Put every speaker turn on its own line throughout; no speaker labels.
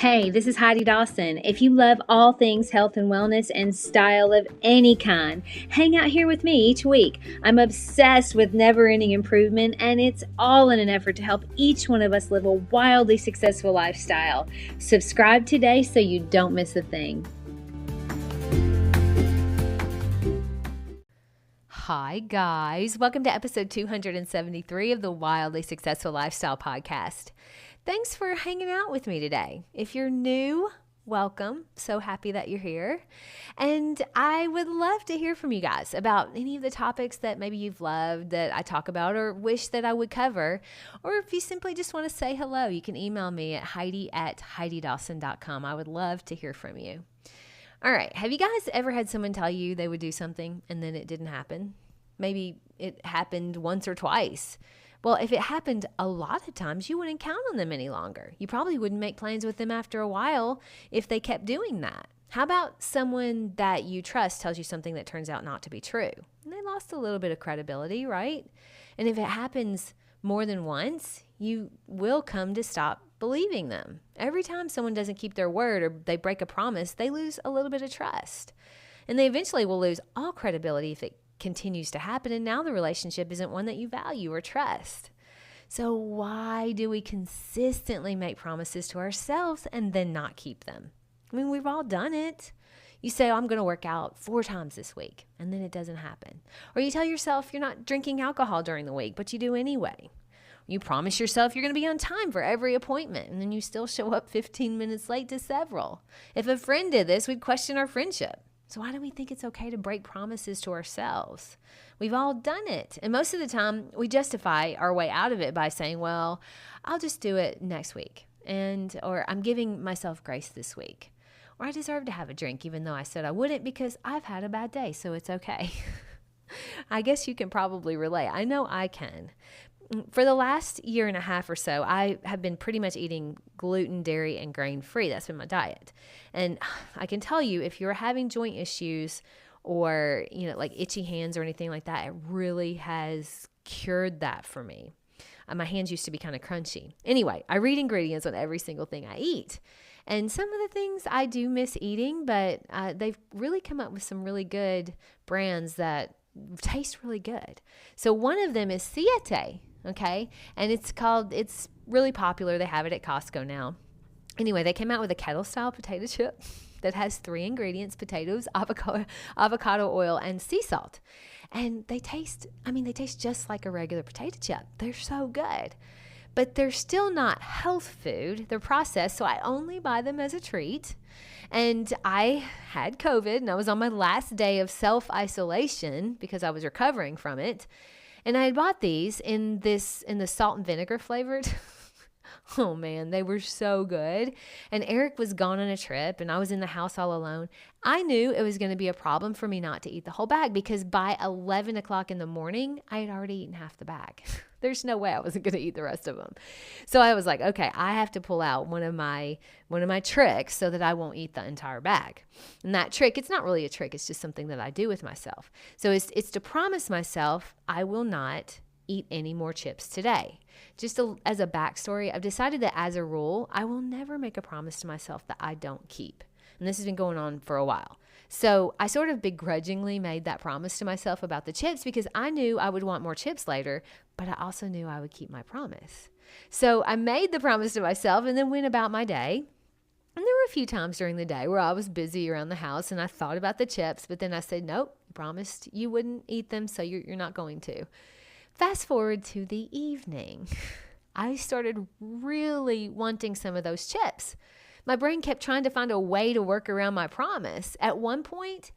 Hey, this is Heidi Dawson. If you love all things health and wellness and style of any kind, hang out here with me each week. I'm obsessed with never-ending improvement, and it's all in an effort to help each one of us live a wildly successful lifestyle. Subscribe today so you don't miss a thing.
Hi, guys. Welcome to episode 273 of the Wildly Successful Lifestyle Podcast. Thanks for hanging out with me today. If you're new, welcome. So happy that you're here. And I would love to hear from you guys about any of the topics that maybe you've loved that I talk about or wish that I would cover. Or if you simply just want to say hello, you can email me at heidi@heididawson.com. I would love to hear from you. All right. Have you guys ever had someone tell you they would do something and then it didn't happen? Maybe it happened once or twice. Well, if it happened a lot of times, you wouldn't count on them any longer. You probably wouldn't make plans with them after a while if they kept doing that. How about someone that you trust tells you something that turns out not to be true? And they lost a little bit of credibility, right? And if it happens more than once, you will come to stop believing them. Every time someone doesn't keep their word or they break a promise, they lose a little bit of trust. And they eventually will lose all credibility if it continues to happen, and now the relationship isn't one that you value or trust. So why do we consistently make promises to ourselves and then not keep them? I mean, we've all done it. You say, I'm going to work out 4 times this week, and then it doesn't happen. Or you tell yourself you're not drinking alcohol during the week, but you do anyway. You promise yourself you're going to be on time for every appointment, and then you still show up 15 minutes late to several. If a friend did this, we'd question our friendship. So why do we think it's okay to break promises to ourselves? We've all done it. And most of the time, we justify our way out of it by saying, well, I'll just do it next week. Or I'm giving myself grace this week. Or I deserve to have a drink even though I said I wouldn't because I've had a bad day, so it's okay. I guess you can probably relate. I know I can. For the last year and a half or so, I have been pretty much eating gluten, dairy, and grain-free. That's been my diet. And I can tell you, if you're having joint issues or, like itchy hands or anything like that, it really has cured that for me. My hands used to be kind of crunchy. Anyway, I read ingredients on every single thing I eat. And some of the things I do miss eating, but they've really come up with some really good brands that taste really good. So one of them is Siete. Okay. And it's really popular. They have it at Costco now. Anyway, they came out with a kettle style potato chip that has 3 ingredients: potatoes, avocado oil, and sea salt. And they taste just like a regular potato chip. They're so good, but they're still not health food. They're processed. So I only buy them as a treat. And I had COVID and I was on my last day of self-isolation because I was recovering from it. And I had bought these in the salt and vinegar flavored. Oh man, they were so good. And Eric was gone on a trip and I was in the house all alone. I knew it was going to be a problem for me not to eat the whole bag because by 11 o'clock in the morning, I had already eaten half the bag. There's no way I wasn't going to eat the rest of them. So I was like, okay, I have to pull out one of my tricks so that I won't eat the entire bag. And that trick, it's not really a trick. It's just something that I do with myself. So it's to promise myself I will not eat any more chips today. Just as a backstory, I've decided that as a rule, I will never make a promise to myself that I don't keep. And this has been going on for a while. So I sort of begrudgingly made that promise to myself about the chips because I knew I would want more chips later, but I also knew I would keep my promise. So I made the promise to myself and then went about my day. And there were a few times during the day where I was busy around the house and I thought about the chips, but then I said, nope, you promised you wouldn't eat them, so you're not going to. Fast forward to the evening. I started really wanting some of those chips. My brain kept trying to find a way to work around my promise. At one point,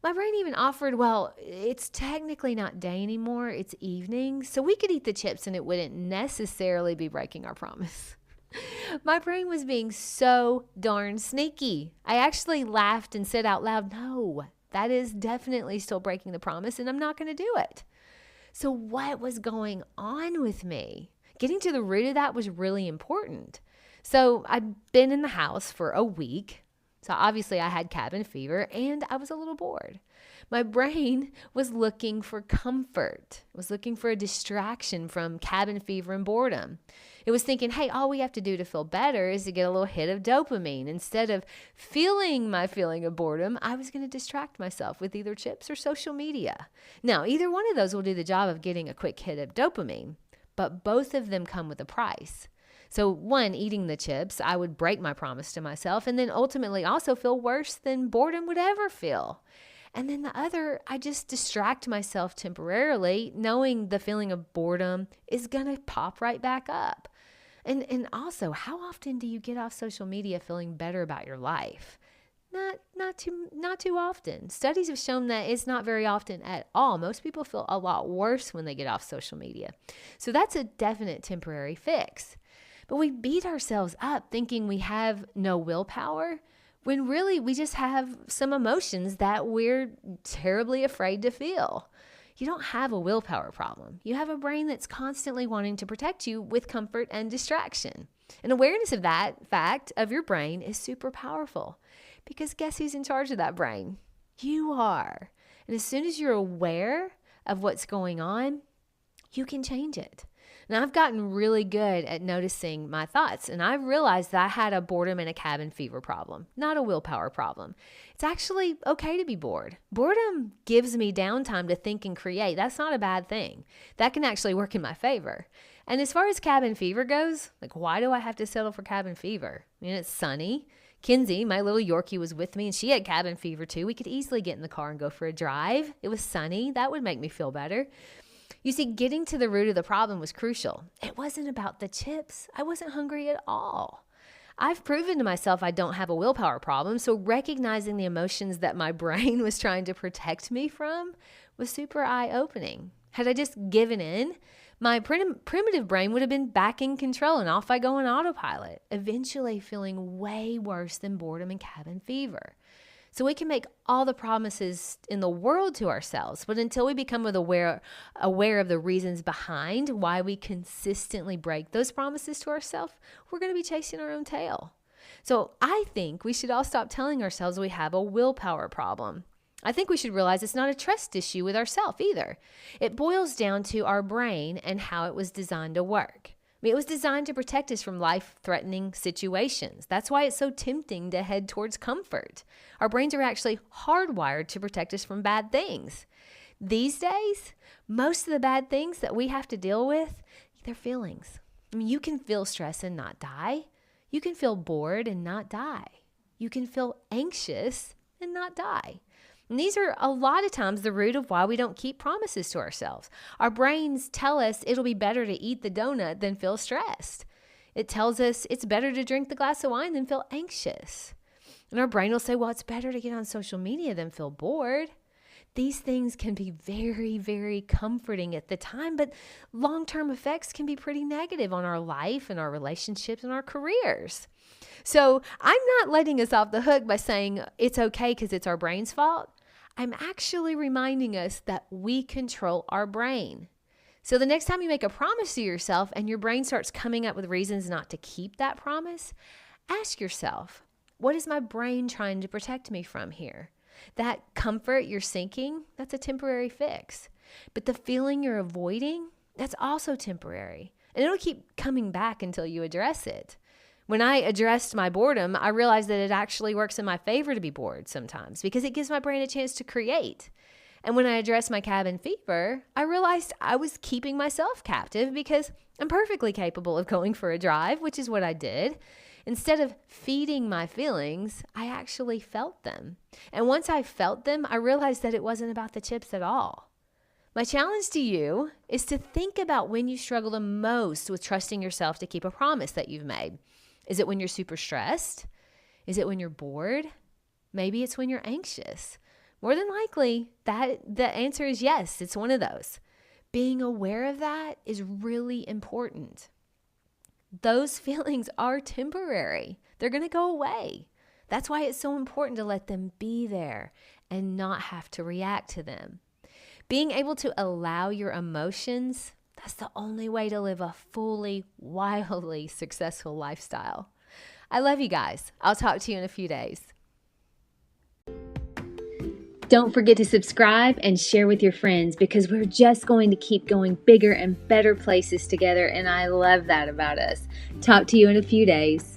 my brain even offered, well, it's technically not day anymore, it's evening, so we could eat the chips and it wouldn't necessarily be breaking our promise. My brain was being so darn sneaky. I actually laughed and said out loud, no, that is definitely still breaking the promise and I'm not going to do it. So what was going on with me? Getting to the root of that was really important. So I'd been in the house for a week. So obviously I had cabin fever and I was a little bored. My brain was looking for comfort. It was looking for a distraction from cabin fever and boredom. It was thinking, hey, all we have to do to feel better is to get a little hit of dopamine. Instead of feeling my feeling of boredom, I was going to distract myself with either chips or social media. Now, either one of those will do the job of getting a quick hit of dopamine, but both of them come with a price. So one, eating the chips, I would break my promise to myself and then ultimately also feel worse than boredom would ever feel. And then the other, I just distract myself temporarily, knowing the feeling of boredom is going to pop right back up. And also, how often do you get off social media feeling better about your life? Not too often. Studies have shown that it's not very often at all. Most people feel a lot worse when they get off social media. So that's a definite temporary fix. But we beat ourselves up thinking we have no willpower, when really we just have some emotions that we're terribly afraid to feel. You don't have a willpower problem. You have a brain that's constantly wanting to protect you with comfort and distraction. And awareness of that fact of your brain is super powerful, because guess who's in charge of that brain? You are. And as soon as you're aware of what's going on, you can change it. Now, I've gotten really good at noticing my thoughts, and I've realized that I had a boredom and a cabin fever problem, not a willpower problem. It's actually okay to be bored. Boredom gives me downtime to think and create. That's not a bad thing. That can actually work in my favor. And as far as cabin fever goes, like, why do I have to settle for cabin fever? I mean, it's sunny. Kinsey, my little Yorkie, was with me, and she had cabin fever too. We could easily get in the car and go for a drive. It was sunny. That would make me feel better. You see, getting to the root of the problem was crucial. It wasn't about the chips. I wasn't hungry at all. I've proven to myself I don't have a willpower problem, so recognizing the emotions that my brain was trying to protect me from was super eye-opening. Had I just given in, my primitive brain would have been back in control, and off I go on autopilot, eventually feeling way worse than boredom and cabin fever. So we can make all the promises in the world to ourselves, but until we become aware of the reasons behind why we consistently break those promises to ourselves, we're going to be chasing our own tail. So I think we should all stop telling ourselves we have a willpower problem. I think we should realize it's not a trust issue with ourselves either. It boils down to our brain and how it was designed to work. I mean, it was designed to protect us from life-threatening situations. That's why it's so tempting to head towards comfort. Our brains are actually hardwired to protect us from bad things. These days, most of the bad things that we have to deal with, they're feelings. I mean, you can feel stress and not die. You can feel bored and not die. You can feel anxious and not die. And these are a lot of times the root of why we don't keep promises to ourselves. Our brains tell us it'll be better to eat the donut than feel stressed. It tells us it's better to drink the glass of wine than feel anxious. And our brain will say, well, it's better to get on social media than feel bored. These things can be very, very comforting at the time, but long-term effects can be pretty negative on our life and our relationships and our careers. So I'm not letting us off the hook by saying it's okay because it's our brain's fault. I'm actually reminding us that we control our brain. So the next time you make a promise to yourself and your brain starts coming up with reasons not to keep that promise, ask yourself, what is my brain trying to protect me from here? That comfort you're seeking, that's a temporary fix. But the feeling you're avoiding, that's also temporary. And it'll keep coming back until you address it. When I addressed my boredom, I realized that it actually works in my favor to be bored sometimes because it gives my brain a chance to create. And when I addressed my cabin fever, I realized I was keeping myself captive because I'm perfectly capable of going for a drive, which is what I did. Instead of feeding my feelings, I actually felt them. And once I felt them, I realized that it wasn't about the chips at all. My challenge to you is to think about when you struggle the most with trusting yourself to keep a promise that you've made. Is it when you're super stressed? Is it when you're bored? Maybe it's when you're anxious. More than likely, the answer is yes, it's one of those. Being aware of that is really important. Those feelings are temporary. They're going to go away. That's why it's so important to let them be there and not have to react to them. Being able to allow your emotions, that's the only way to live a fully, wildly successful lifestyle. I love you guys. I'll talk to you in a few days.
Don't forget to subscribe and share with your friends because we're just going to keep going bigger and better places together, and I love that about us. Talk to you in a few days.